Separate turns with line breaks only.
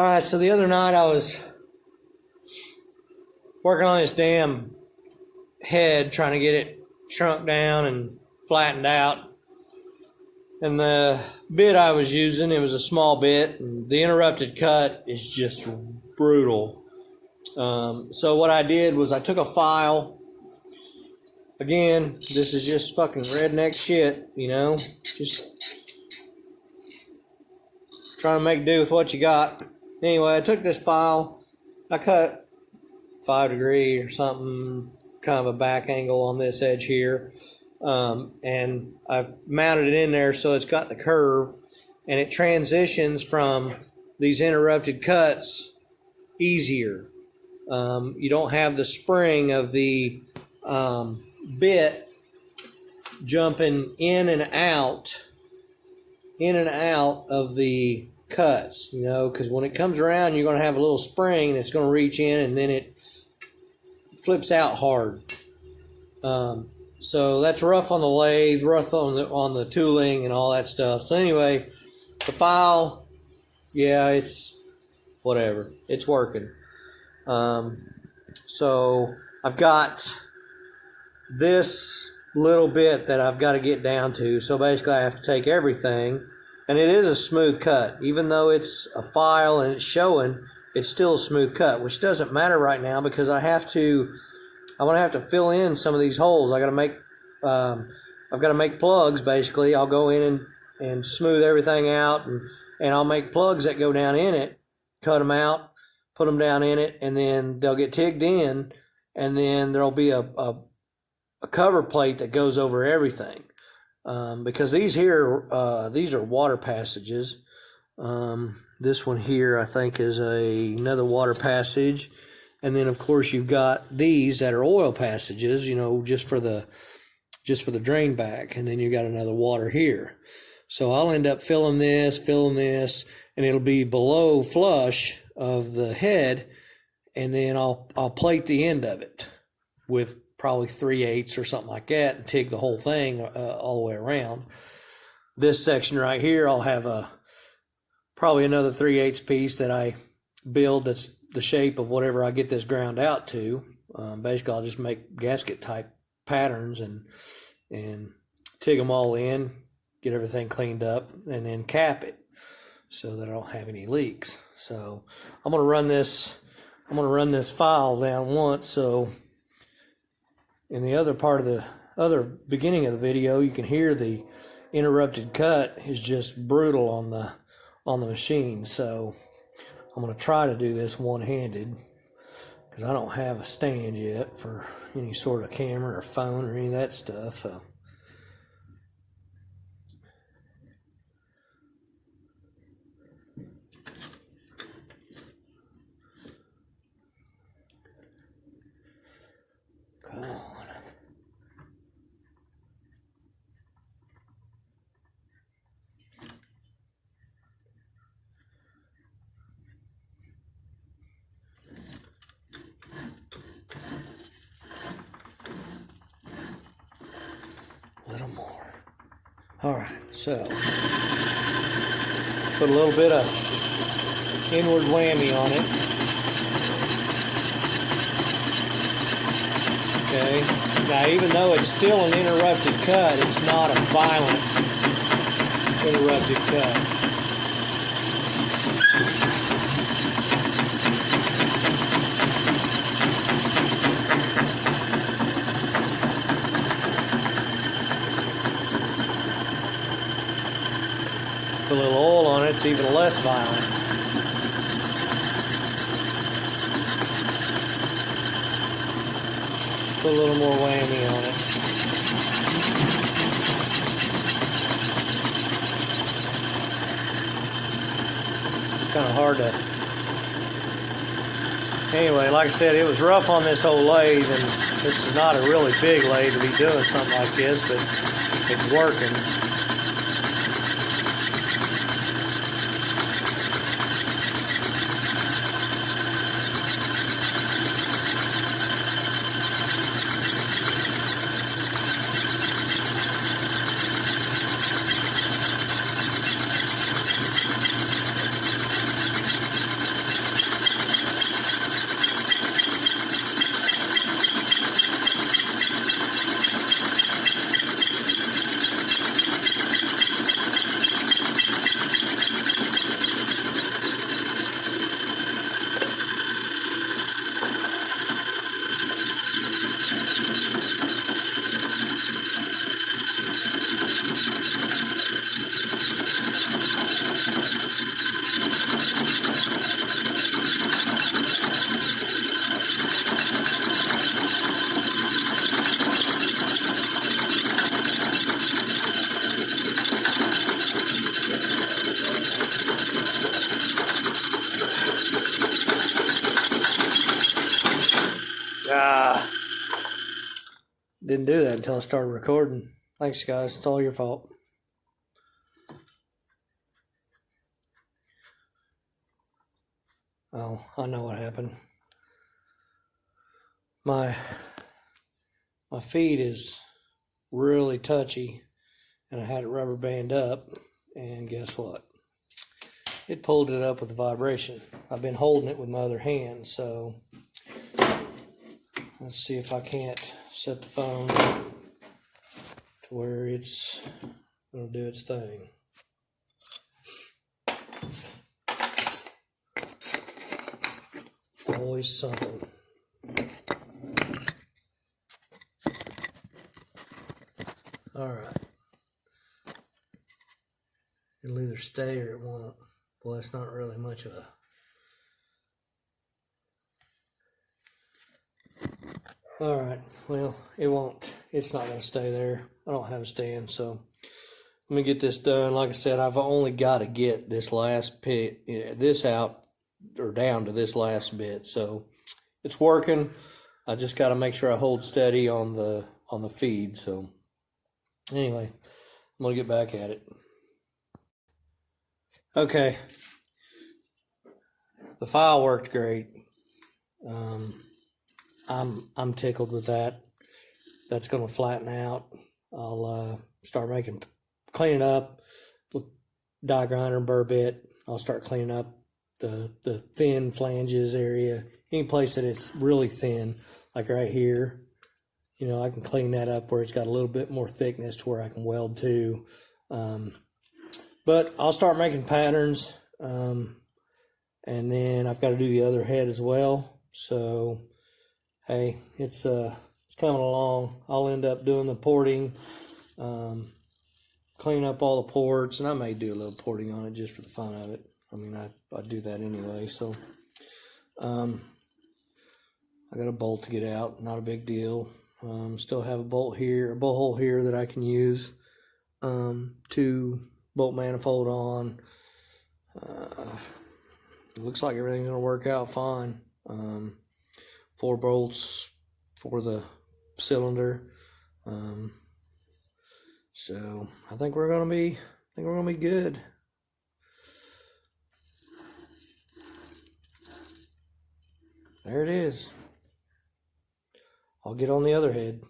Alright, so the other night I was working on this damn head, trying to get it shrunk down and flattened out. And the bit I was using, it was a small bit, and the interrupted cut is just brutal. So what I did was I took a file. Again, this is just fucking redneck shit, you know, just trying to make do with what you got. Anyway, I took this file, I cut 5 degrees or something, kind of a back angle on this edge here, and I've mounted it in there so it's got the curve, and it transitions from these interrupted cuts easier. You don't have the spring of the bit jumping in and out of the cuts, you know, because when it comes around, you're going to have a little spring and it's going to reach in and then it flips out hard. So that's rough on the lathe, rough on the tooling and all that stuff. So anyway, the file, yeah, it's whatever, it's working. So I've got this little bit that I've got to get down to. So basically I have to take everything, and it is a smooth cut. Even though it's a file and it's showing, it's still a smooth cut, which doesn't matter right now because I'm going to have to fill in some of these holes. I've got to make plugs basically. I'll go in and smooth everything out, and I'll make plugs that go down in it, cut them out, put them down in it, and then they'll get tigged in, and then there'll be a cover plate that goes over everything, because these are water passages. This one here I think is another water passage, and then of course you've got these that are oil passages, you know, just for the drain back, and then you got another water here. So I'll end up filling this, and it'll be below flush of the head, and then I'll plate the end of it with probably 3/8 or something like that, and TIG the whole thing all the way around. This section right here, I'll have probably another 3/8 piece that I build that's the shape of whatever I get this ground out to. Basically, I'll just make gasket type patterns and TIG them all in, get everything cleaned up, and then cap it so that I don't have any leaks. So I'm gonna run this file down once, so in the other part of the other beginning of the video, you can hear the interrupted cut is just brutal on the machine. So I'm going to try to do this one-handed because I don't have a stand yet for any sort of camera or phone or any of that stuff. So come on. A little more. All right, so put a little bit of inward whammy on it. Okay. Now, even though it's still an interrupted cut, it's not a violent interrupted cut. Put a little oil on it, it's even less violent. Put a little more whammy on it. It's kind of hard to... Anyway, like I said, it was rough on this whole lathe, and this is not a really big lathe to be doing something like this, but it's working. Didn't do that until I started recording. Thanks, guys. It's all your fault. Oh, I know what happened. My feed is really touchy, and I had it rubber band up, and guess what? It pulled it up with the vibration. I've been holding it with my other hand, so let's see if I can't set the phone to where it's gonna do its thing. Always something. All right. It'll either stay or it won't. Well, that's not really much of a... All right. Well, it won't. It's not going to stay there. I don't have a stand, so let me get this done. Like I said, I've only got to get this last bit, this out or down to this last bit. So it's working. I just got to make sure I hold steady on the feed. So anyway, I'm going to get back at it. Okay. The file worked great. I'm tickled with that. That's going to flatten out. I'll start cleaning up with die grinder, burr bit. I'll start cleaning up the thin flanges area. Any place that it's really thin, like right here, you know, I can clean that up where it's got a little bit more thickness to where I can weld to. But I'll start making patterns, and then I've got to do the other head as well. So, hey, it's coming along. I'll end up doing the porting, clean up all the ports, and I may do a little porting on it just for the fun of it. I mean, I do that anyway. So, I got a bolt to get out, not a big deal. Still have a bolt hole here that I can use to bolt manifold on. It looks like everything's gonna work out fine. 4 bolts for the cylinder. So I think we're gonna be good. There it is. I'll get on the other head.